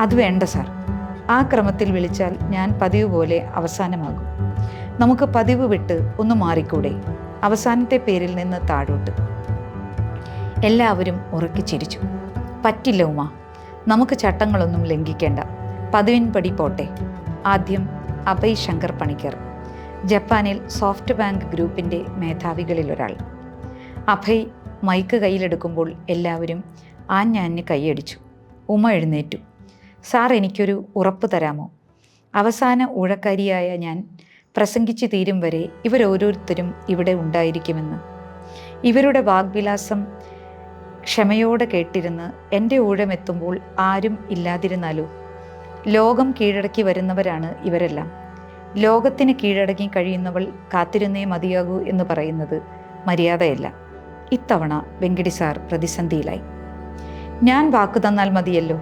അത് വേണ്ട സാർ, ആ ക്രമത്തിൽ വിളിച്ചാൽ ഞാൻ പതിവ് പോലെ അവസാനമാകും. നമുക്ക് പതിവ് വിട്ട് ഒന്ന് മാറിക്കൂടെ, അവസാനത്തെ പേരിൽ നിന്ന് താഴോട്ട്. എല്ലാവരും ഉറക്കി ചിരിച്ചു. പറ്റില്ല ഉമ, നമുക്ക് ചട്ടങ്ങളൊന്നും ലംഘിക്കേണ്ട, പതിവിൻപടി പോട്ടെ. ആദ്യം അഭയ് ശങ്കർ പണിക്കർ, ജപ്പാനിൽ സോഫ്റ്റ് ബാങ്ക് ഗ്രൂപ്പിൻ്റെ മേധാവികളിലൊരാൾ. അഭയ് മൈക്ക് കയ്യിലെടുക്കുമ്പോൾ എല്ലാവരും ആഞ്ഞാഞ്ഞ് കൈയടിച്ചു. ഉമ എഴുന്നേറ്റു. സാർ, എനിക്കൊരു ഉറപ്പ് തരാമോ? അവസാന ഊഴക്കാരിയായ ഞാൻ പ്രസംഗിച്ചു തീരും വരെ ഇവരോരോരുത്തരും ഇവിടെ ഉണ്ടായിരിക്കുമെന്ന്. ഇവരുടെ വാഗ്വിലാസം ക്ഷമയോടെ കേട്ടിരുന്ന് എൻ്റെ ഊഴമെത്തുമ്പോൾ ആരും ഇല്ലാതിരുന്നാലോ? ലോകം കീഴടക്കി വരുന്നവരാണ് ഇവരെല്ലാം. ലോകത്തിന് കീഴടങ്ങി കഴിയുന്നവൾ കാത്തിരുന്നേ മതിയാകൂ എന്ന് പറയുന്നത് മര്യാദയല്ല. ഇത്തവണ വെങ്കിടി സാർ പ്രതിസന്ധിയിലായി. ഞാൻ വാക്കു തന്നാൽ മതിയല്ലോ.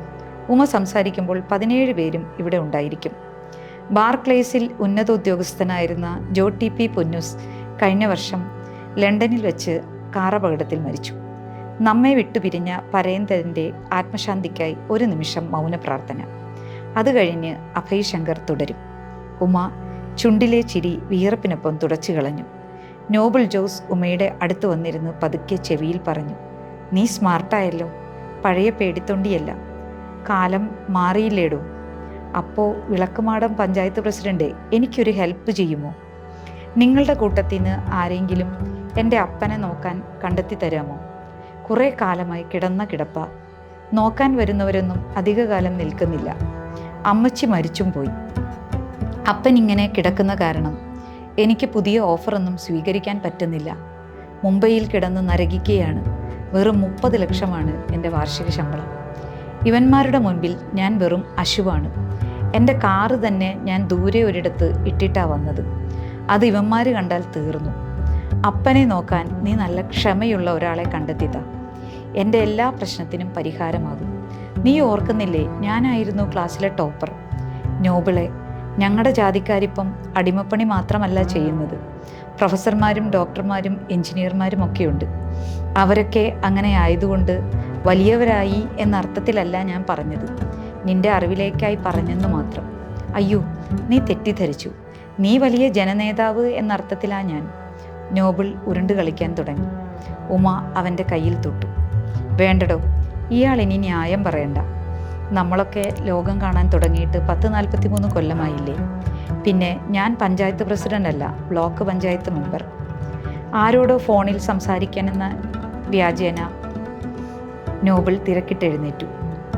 ഉമ സംസാരിക്കുമ്പോൾ 17 പേരും ഇവിടെ ഉണ്ടായിരിക്കും. ബാർക്ലേസിൽ ഉന്നത ഉദ്യോഗസ്ഥനായിരുന്ന ജോ ടി പി പുന്നൂസ് കഴിഞ്ഞ വർഷം ലണ്ടനിൽ വെച്ച് കാറപകടത്തിൽ മരിച്ചു. നമ്മെ വിട്ടുപിരിഞ്ഞ പരേന്ദ്രൻ്റെ ആത്മശാന്തിക്കായി ഒരു നിമിഷം മൗന പ്രാർത്ഥന. അത് കഴിഞ്ഞ് അഭയ് ശങ്കർ തുടരും. ഉമ ചുണ്ടിലെ ചിരി വിയർപ്പിനൊപ്പം തുടച്ചു കളഞ്ഞു. നോബിൾ ജോസ് ഉമയുടെ അടുത്ത് വന്നിരുന്ന് പതുക്കെ ചെവിയിൽ പറഞ്ഞു, നീ സ്മാർട്ടായല്ലോ, പഴയ പേടിത്തൊണ്ടിയല്ല. കാലം മാറിയില്ലേടോ. അപ്പോൾ വിളക്കുമാടം പഞ്ചായത്ത് പ്രസിഡന്റ്, എനിക്കൊരു ഹെൽപ്പ് ചെയ്യുമോ? നിങ്ങളുടെ കൂട്ടത്തിൽ നിന്ന് ആരെങ്കിലും എൻ്റെ അപ്പനെ നോക്കാൻ കണ്ടെത്തി തരാമോ? കുറേ കാലമായി കിടന്ന കിടപ്പ. നോക്കാൻ വരുന്നവരൊന്നും അധികകാലം നിൽക്കുന്നില്ല. അമ്മച്ചി മരിച്ചും പോയി. അപ്പൻ ഇങ്ങനെ കിടക്കുന്ന കാരണം എനിക്ക് പുതിയ ഓഫറൊന്നും സ്വീകരിക്കാൻ പറ്റുന്നില്ല. മുംബൈയിൽ കിടന്ന് നരകിക്കുകയാണ്. വെറും 30 ലക്ഷമാണ് എൻ്റെ വാർഷിക ശമ്പളം. ഇവന്മാരുടെ മുൻപിൽ ഞാൻ വെറും അശുവാണ്. എൻ്റെ കാറ് തന്നെ ഞാൻ ദൂരെ ഒരിടത്ത് ഇട്ടിട്ടാ വന്നത്. അത് ഇവന്മാർ കണ്ടാൽ തീർന്നു. അപ്പനെ നോക്കാൻ നീ നല്ല ക്ഷമയുള്ള ഒരാളെ കണ്ടെത്തിയതാ. എൻ്റെ എല്ലാ പ്രശ്നത്തിനും പരിഹാരമാകും. നീ ഓർക്കുന്നില്ലേ, ഞാനായിരുന്നു ക്ലാസ്സിലെ ടോപ്പർ. നോബിളെ, ഞങ്ങളുടെ ജാതിക്കാരിപ്പം അടിമപ്പണി മാത്രമല്ല ചെയ്യുന്നത്. പ്രൊഫസർമാരും ഡോക്ടർമാരും എഞ്ചിനീയർമാരും ഒക്കെയുണ്ട്. അവരൊക്കെ അങ്ങനെ ആയതുകൊണ്ട് വലിയവരായി എന്നർത്ഥത്തിലല്ല ഞാൻ പറഞ്ഞത്. നിന്റെ അറിവിലേക്കായി പറഞ്ഞെന്ന് മാത്രം. അയ്യോ, നീ തെറ്റിദ്ധരിച്ചു. നീ വലിയ ജനനേതാവ് എന്നർത്ഥത്തിലാ ഞാൻ. നോബിൾ ഉരുണ്ട് കളിക്കാൻ തുടങ്ങി. ഉമ അവൻ്റെ കയ്യിൽ തൊട്ടു. വേണ്ടടോ, ഇയാൾ ഇനി ന്യായം പറയണ്ട. നമ്മളൊക്കെ ലോകം കാണാൻ തുടങ്ങിയിട്ട് 43 കൊല്ലമായില്ലേ. പിന്നെ ഞാൻ പഞ്ചായത്ത് പ്രസിഡൻ്റ് അല്ല, ബ്ലോക്ക് പഞ്ചായത്ത് മെമ്പർ. ആരോടോ ഫോണിൽ സംസാരിക്കാനെന്ന വ്യാജേന നോബിൾ തിരക്കിട്ടെഴുന്നേറ്റു.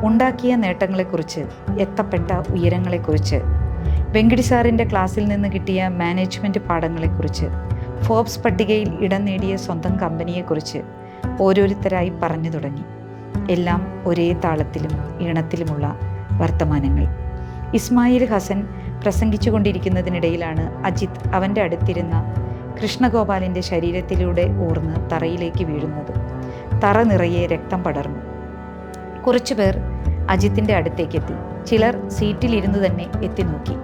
ഉണ്ടാക്കിയ നേട്ടങ്ങളെക്കുറിച്ച്, എത്തപ്പെട്ട ഉയരങ്ങളെക്കുറിച്ച്, വെങ്കിടി സാറിൻ്റെ ക്ലാസ്സിൽ നിന്ന് കിട്ടിയ മാനേജ്മെൻറ്റ് പാഠങ്ങളെക്കുറിച്ച്, ഫോബ്സ് പട്ടികയിൽ ഇടം നേടിയ സ്വന്തം കമ്പനിയെക്കുറിച്ച് ഓരോരുത്തരായി പറഞ്ഞു തുടങ്ങി. എല്ലാം ഒരേ താളത്തിലും ഈണത്തിലുമുള്ള വർത്തമാനങ്ങൾ. ഇസ്മായിൽ ഹസൻ പ്രസംഗിച്ചു കൊണ്ടിരിക്കുന്നതിനിടയിലാണ് അജിത് അവൻ്റെ അടുത്തിരുന്ന കൃഷ്ണഗോപാലിൻ്റെ ശരീരത്തിലൂടെ ഊർന്ന് തറയിലേക്ക് വീഴുന്നത്. തറ നിറയെ രക്തം പടർന്നു. കുറച്ചുപേർ അജിത്തിൻ്റെ അടുത്തേക്കെത്തി. ചിലർ സീറ്റിലിരുന്ന് തന്നെ എത്തി നോക്കി.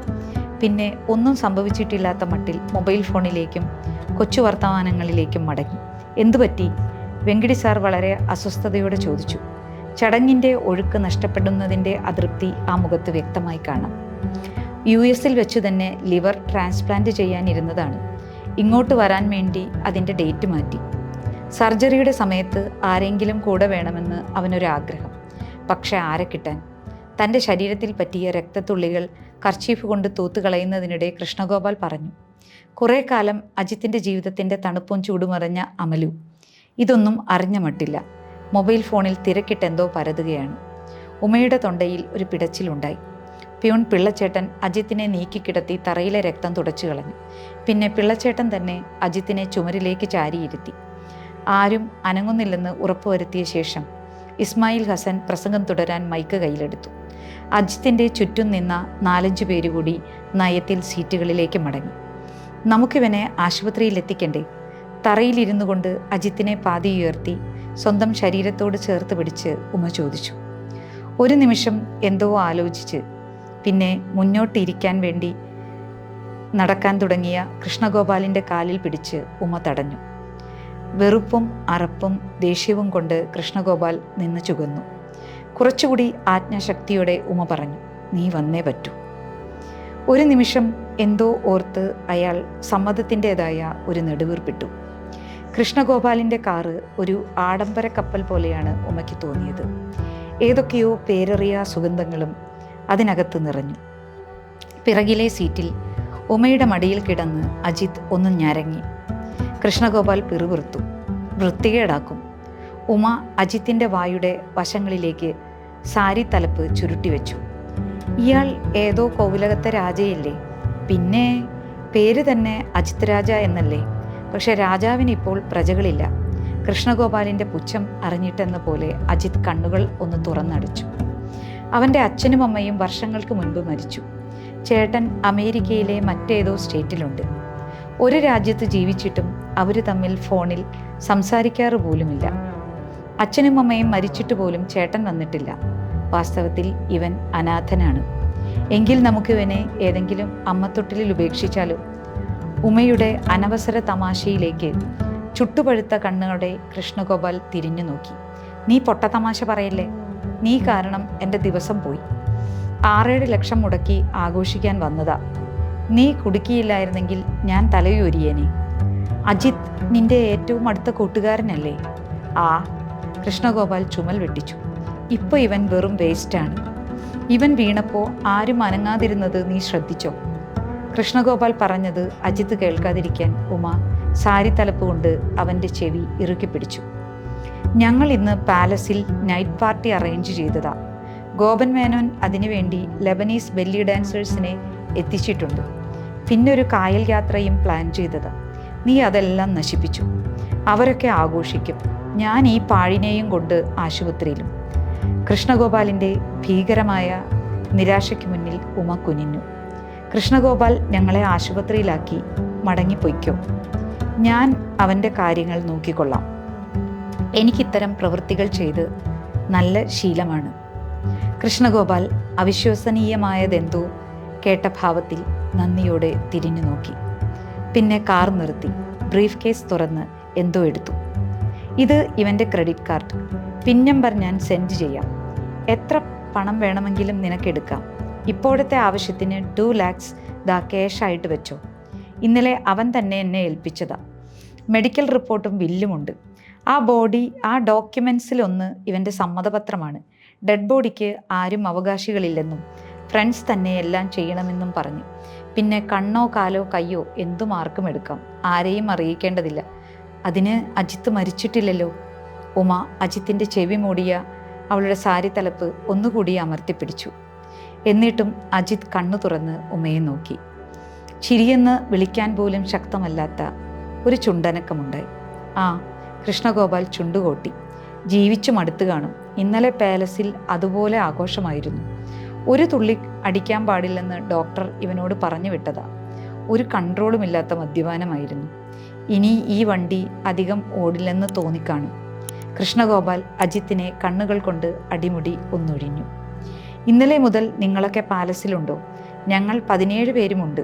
പിന്നെ ഒന്നും സംഭവിച്ചിട്ടില്ലാത്ത മട്ടിൽ മൊബൈൽ ഫോണിലേക്കും കൊച്ചു വർത്തമാനങ്ങളിലേക്കും മടങ്ങി. എന്തുപറ്റി? വെങ്കിടി സാർ വളരെ അസ്വസ്ഥതയോടെ ചോദിച്ചു. ചടങ്ങിൻ്റെ ഒഴുക്ക് നഷ്ടപ്പെടുന്നതിൻ്റെ അതൃപ്തി ആ മുഖത്ത് വ്യക്തമായി കാണാം. US വെച്ച് തന്നെ ലിവർ ട്രാൻസ്പ്ലാന്റ് ചെയ്യാനിരുന്നതാണ്. ഇങ്ങോട്ട് വരാൻ വേണ്ടി അതിൻ്റെ ഡേറ്റ് മാറ്റി. സർജറിയുടെ സമയത്ത് ആരെങ്കിലും കൂടെ വേണമെന്ന് അവനൊരാഗ്രഹം. പക്ഷെ ആരെ കിട്ടാൻ? തൻ്റെ ശരീരത്തിൽ പറ്റിയ രക്തത്തുള്ളികൾ കർച്ചീഫ് കൊണ്ട് തൂത്തുകളയുന്നതിനിടെ കൃഷ്ണഗോപാൽ പറഞ്ഞു. കുറേ കാലം അജിത്തിൻ്റെ ജീവിതത്തിൻ്റെ തണുപ്പും ചൂടുമറിഞ്ഞ അമലു ഇതൊന്നും അറിഞ്ഞ മട്ടില്ല. മൊബൈൽ ഫോണിൽ തിരക്കിട്ടെന്തോ പരതുകയാണ്. ഉമയുടെ തൊണ്ടയിൽ ഒരു പിടച്ചിലുണ്ടായി. പ്യൂൺ പിള്ളച്ചേട്ടൻ അജിത്തിനെ നീക്കിക്കിടത്തി തറയിലെ രക്തം തുടച്ചു കളഞ്ഞു. പിന്നെ പിള്ളച്ചേട്ടൻ തന്നെ അജിത്തിനെ ചുമരിലേക്ക് ചാരിയിരുത്തി. ആരും അനങ്ങുന്നില്ലെന്ന് ഉറപ്പുവരുത്തിയ ശേഷം ഇസ്മായിൽ ഹസൻ പ്രസംഗം തുടരാൻ മൈക്ക് കയ്യിലെടുത്തു. അജിത്തിൻ്റെ ചുറ്റും നിന്ന 4-5 പേരുകൂടി നയത്തിൽ സീറ്റുകളിലേക്ക് മടങ്ങി. നമുക്കിവനെ ആശുപത്രിയിലെത്തിക്കണ്ടേ? തറയിലിരുന്നു കൊണ്ട് അജിത്തിനെ പാതി ഉയർത്തി സ്വന്തം ശരീരത്തോട് ചേർത്ത് പിടിച്ച് ഉമ ചോദിച്ചു. ഒരു നിമിഷം എന്തോ ആലോചിച്ച് പിന്നെ മുന്നോട്ടിരിക്കാൻ വേണ്ടി നടക്കാൻ തുടങ്ങിയ കൃഷ്ണഗോപാലിൻ്റെ കാലിൽ പിടിച്ച് ഉമ തടഞ്ഞു. വെറുപ്പും അറപ്പും ദേഷ്യവും കൊണ്ട് കൃഷ്ണഗോപാൽ നിന്ന് ചുകന്നു. കുറച്ചുകൂടി ആജ്ഞാശക്തിയോടെ ഉമ പറഞ്ഞു, നീ വന്നേ പറ്റൂ. ഒരു നിമിഷം എന്തോ ഓർത്ത് അയാൾ സമ്മതത്തിൻ്റെതായ ഒരു നെടുവീർപ്പിട്ടു. കൃഷ്ണഗോപാലിൻ്റെ കാറ് ഒരു ആഡംബര കപ്പൽ പോലെയാണ് ഉമയ്ക്ക് തോന്നിയത്. ഏതൊക്കെയോ പേരറിയ സുഗന്ധങ്ങളും അതിനകത്ത് നിറഞ്ഞു. പിറകിലെ സീറ്റിൽ ഉമയുടെ മടിയിൽ കിടന്ന് അജിത് ഒന്ന് ഞരങ്ങി. കൃഷ്ണഗോപാൽ പിറുപിറുത്തു. വൃത്തികേടാക്കും. ഉമ അജിത്തിൻ്റെ വായുടെ വശങ്ങളിലേക്ക് സാരി തലപ്പ് ചുരുട്ടിവെച്ചു. ഇയാൾ ഏതോ കോവിലകത്തെ രാജയല്ലേ? പിന്നെ പേര് തന്നെ അജിത് രാജ എന്നല്ലേ? പക്ഷെ രാജാവിന് ഇപ്പോൾ പ്രജകളില്ല. കൃഷ്ണഗോപാലിൻ്റെ പുച്ഛം അറിഞ്ഞിട്ടെന്ന പോലെ അജിത് കണ്ണുകൾ ഒന്ന് തുറന്നടച്ചു. അവൻ്റെ അച്ഛനും അമ്മയും വർഷങ്ങൾക്ക് മുൻപ് മരിച്ചു. ചേട്ടൻ അമേരിക്കയിലെ മറ്റേതോ സ്റ്റേറ്റിലുണ്ട്. ഒരു രാജ്യത്ത് ജീവിച്ചിട്ടും അവർ തമ്മിൽ ഫോണിൽ സംസാരിക്കാറ് പോലുമില്ല. അച്ഛനും അമ്മയും മരിച്ചിട്ട് പോലും ചേട്ടൻ വന്നിട്ടില്ല. വാസ്തവത്തിൽ ഇവൻ അനാഥനാണ്. എങ്കിൽ നമുക്കിവനെ ഏതെങ്കിലും അമ്മത്തൊട്ടിലിൽ ഉപേക്ഷിച്ചാലോ? ഉമയുടെ അനവസര തമാശയിലേക്ക് ചുട്ടുപഴുത്ത കണ്ണുകളുടെ കൃഷ്ണഗോപാൽ തിരിഞ്ഞു നോക്കി. നീ പൊട്ടത്തമാശ പറയല്ലേ? നീ കാരണം എൻ്റെ ദിവസം പോയി. 6-7 ലക്ഷം മുടക്കി ആഘോഷിക്കാൻ വന്നതാ. നീ കുടുക്കിയില്ലായിരുന്നെങ്കിൽ ഞാൻ തലയൂരിയേനെ. അജിത് നിന്റെ ഏറ്റവും അടുത്ത കൂട്ടുകാരനല്ലേ? ആ, കൃഷ്ണഗോപാൽ ചുമൽ വെട്ടിച്ചു. ഇപ്പോൾ ഇവൻ വെറും വേസ്റ്റാണ്. ഇവൻ വീണപ്പോൾ ആരും അനങ്ങാതിരുന്നത് നീ ശ്രദ്ധിച്ചോ? കൃഷ്ണഗോപാൽ പറഞ്ഞത് അജിത്ത് കേൾക്കാതിരിക്കാൻ ഉമ സാരി തലപ്പ് കൊണ്ട് അവൻ്റെ ചെവി ഇറുക്കി പിടിച്ചു. ഞങ്ങൾ ഇന്ന് പാലസിൽ നൈറ്റ് പാർട്ടി അറേഞ്ച് ചെയ്തതാ. ഗോപൻ മേനോൻ അതിനുവേണ്ടി ലെബനീസ് ബെല്ലി ഡാൻസേഴ്സിനെ എത്തിച്ചിട്ടുണ്ട്. പിന്നെ ഒരു കായൽ യാത്രയും പ്ലാൻ ചെയ്തതാ. നീ അതെല്ലാം നശിപ്പിച്ചു. അവരൊക്കെ ആഘോഷിക്കും. ഞാൻ ഈ പാഴിനെയും കൊണ്ട് ആശുപത്രിയിലും. കൃഷ്ണഗോപാലിൻ്റെ ഭീകരമായ നിരാശയ്ക്ക് മുന്നിൽ ഉമ കുനിഞ്ഞു. കൃഷ്ണഗോപാൽ ഞങ്ങളെ ആശുപത്രിയിലാക്കി മടങ്ങിപ്പൊയ്ക്കോ. ഞാൻ അവൻ്റെ കാര്യങ്ങൾ നോക്കിക്കൊള്ളാം. എനിക്കിത്തരം പ്രവൃത്തികൾ ചെയ്ത് നല്ല ശീലമാണ്. കൃഷ്ണഗോപാൽ അവിശ്വസനീയമായതെന്തോ കേട്ട ഭാവത്തിൽ നന്ദിയോടെ തിരിഞ്ഞു നോക്കി. പിന്നെ കാർ നിർത്തി ബ്രീഫ് കേസ് തുറന്ന് എന്തോ എടുത്തു. ഇത് ഇവൻ്റെ ക്രെഡിറ്റ് കാർഡ്. പിൻ നമ്പർ ഞാൻ സെൻഡ് ചെയ്യാം. എത്ര പണം വേണമെങ്കിലും നിനക്കെടുക്കാം. ഇപ്പോഴത്തെ ആവശ്യത്തിന് 2 lakhs ക്യാഷായിട്ട് വെച്ചോ. ഇന്നലെ അവൻ തന്നെ എന്നെ ഏൽപ്പിച്ചതാ. മെഡിക്കൽ റിപ്പോർട്ടും ബില്ലുമുണ്ട്. ആ ബോഡി, ആ ഡോക്യുമെൻസിലൊന്ന് ഇവൻ്റെ സമ്മതപത്രമാണ്. ഡെഡ് ബോഡിക്ക് ആരും അവകാശികളില്ലെന്നും ഫ്രണ്ട്സ് തന്നെ എല്ലാം ചെയ്യണമെന്നും പറഞ്ഞു. പിന്നെ കണ്ണോ കാലോ കയ്യോ എന്തും ആർക്കും എടുക്കാം, ആരെയും അറിയിക്കേണ്ടതില്ല. അതിന് അജിത്ത് മരിച്ചിട്ടില്ലല്ലോ. ഉമ അജിത്തിൻ്റെ ചെവി മൂടിയ അവളുടെ സാരി തലപ്പ് ഒന്നുകൂടി അമർത്തിപ്പിടിച്ചു. എന്നിട്ടും അജിത്ത് കണ്ണു തുറന്ന് ഉമയെ നോക്കി. ചിരിയെന്ന് വിളിക്കാൻ പോലും ശക്തമല്ലാത്ത ഒരു ചുണ്ടനക്കമുണ്ടായി. ആ, കൃഷ്ണഗോപാൽ ചുണ്ടുകൊട്ടി. ജീവിച്ചു മടുത്തു കാണും. ഇന്നലെ പാലസിൽ അതുപോലെ ആഘോഷമായിരുന്നു. ഒരു തുള്ളി അടിക്കാൻ പാടില്ലെന്ന് ഡോക്ടർ ഇവനോട് പറഞ്ഞു വിട്ടതാ. ഒരു കൺട്രോളുമില്ലാത്ത മദ്യപാനമായിരുന്നു. ഇനി ഈ വണ്ടി അധികം ഓടില്ലെന്ന് തോന്നിക്കാണും. കൃഷ്ണഗോപാൽ അജിത്തിനെ കണ്ണുകൾ കൊണ്ട് അടിമുടി ഒന്നൊഴിഞ്ഞു. ഇന്നലെ മുതൽ നിങ്ങളൊക്കെ പാലസിലുണ്ടോ? ഞങ്ങൾ 17 പേരുമുണ്ട്.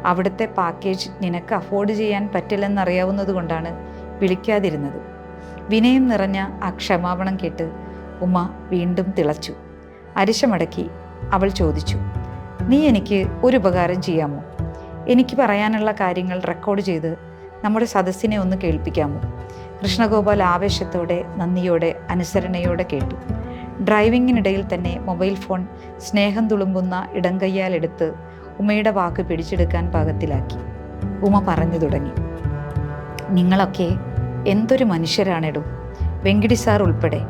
അവിടുത്തെ പാക്കേജ് നിനക്ക് അഫോർഡ് ചെയ്യാൻ പറ്റില്ലെന്നറിയാവുന്നത് കൊണ്ടാണ് വിളിക്കാതിരുന്നത്. വിനയം നിറഞ്ഞ ആ ക്ഷമാപണം കേട്ട് ഉമ്മ വീണ്ടും തിളച്ചു. അരിശമടക്കി അവൾ ചോദിച്ചു, നീ എനിക്ക് ഒരു ഉപകാരം ചെയ്യാമോ? എനിക്ക് പറയാനുള്ള കാര്യങ്ങൾ റെക്കോർഡ് ചെയ്ത് നമ്മുടെ സദസ്സിനെ ഒന്ന് കേൾപ്പിക്കാമോ? കൃഷ്ണഗോപാൽ ആവേശത്തോടെ, നന്ദിയോടെ, അനുസരണയോടെ കേട്ടു. ഡ്രൈവിങ്ങിനിടയിൽ തന്നെ മൊബൈൽ ഫോൺ സ്നേഹം തുളുമ്പുന്ന ഇടം കയ്യാലെടുത്ത് ഉമയുടെ വാക്ക് പിടിച്ചെടുക്കാൻ പാകത്തിലാക്കി. ഉമ പറഞ്ഞു തുടങ്ങി. നിങ്ങളൊക്കെ എന്തൊരു മനുഷ്യരാണെടോ, വെങ്കിടി സാർ ഉൾപ്പെടെ.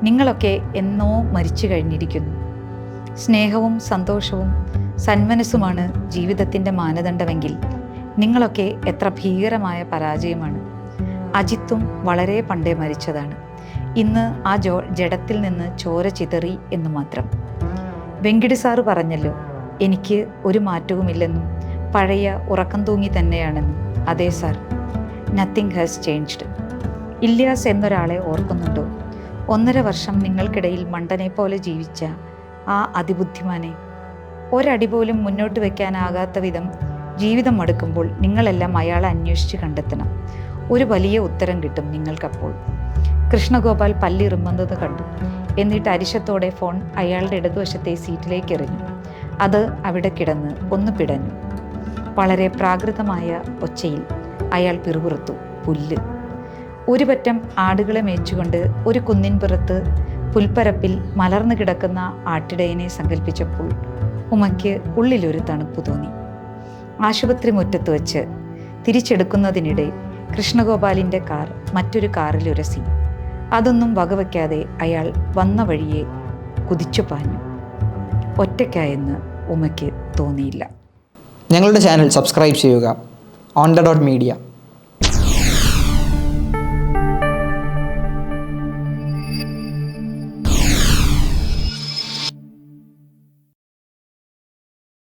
നിങ്ങളൊക്കെ എന്നോ മരിച്ചു കഴിഞ്ഞിരിക്കുന്നു. സ്നേഹവും സന്തോഷവും സന്മനസ്സുമാണ് ജീവിതത്തിൻ്റെ മാനദണ്ഡമെങ്കിൽ നിങ്ങളൊക്കെ എത്ര ഭീകരമായ പരാജയമാണ്. അജിത്തും വളരെ പണ്ടേ മരിച്ചതാണ്. ഇന്ന് ആ ജഡത്തിൽ നിന്ന് ചോര ചിതറി എന്ന് മാത്രം. വെങ്കിടി സാറ് പറഞ്ഞല്ലോ, എനിക്ക് ഒരു മാറ്റവുമില്ലെന്നും പഴയ ഉറക്കം തൂങ്ങി തന്നെയാണെന്നും. അതെ sir, nothing has changed. Ilyas എന്നൊരാളെ ഓർക്കുന്നുണ്ടോ? 1.5 വർഷം നിങ്ങൾക്കിടയിൽ മണ്ടനെ പോലെ ജീവിച്ച ആ അതിബുദ്ധിമാനെ. ഒരടി പോലും മുന്നോട്ട് വയ്ക്കാനാകാത്ത വിധം ജീവിതം മടുക്കുമ്പോൾ നിങ്ങളെല്ലാം അയാളെ അന്വേഷിച്ച് കണ്ടെത്തണം. ഒരു വലിയ ഉത്തരം കിട്ടും നിങ്ങൾക്കപ്പോൾ. കൃഷ്ണഗോപാൽ പല്ലിറുമ്പുന്നത് കണ്ടു. എന്നിട്ട് അരിശത്തോടെ ഫോൺ അയാളുടെ ഇടതുവശത്തെ സീറ്റിലേക്ക് എറിഞ്ഞു. അത് അവിടെ കിടന്ന് ഒന്ന് പിടഞ്ഞു. വളരെ പ്രാകൃതമായ ഒച്ചയിൽ അയാൾ പിറുപിറുത്തു. പുല്ല്. ഒരു പറ്റം ആടുകളെ മേച്ചുകൊണ്ട് ഒരു കുന്നിൻപുറത്ത് പുൽപ്പരപ്പിൽ മലർന്നു കിടക്കുന്ന ആട്ടിടയനെ സങ്കല്പിച്ചപ്പോൾ ഉമയ്ക്ക് ഉള്ളിലൊരു തണുപ്പ് തോന്നി. ആശുപത്രി മുറ്റത്ത് വച്ച് തിരിച്ചെടുക്കുന്നതിനിടെ കൃഷ്ണഗോപാലിൻ്റെ കാർ മറ്റൊരു കാറിൽ ഉരസി. അതൊന്നും വകവയ്ക്കാതെ അയാൾ വന്ന വഴിയെ കുതിച്ചു പാഞ്ഞു. ഒറ്റയ്ക്കായെന്ന് ഉമയ്ക്ക് തോന്നിയില്ല. ഞങ്ങളുടെ ചാനൽ സബ്സ്ക്രൈബ് ചെയ്യുക. On the dot media.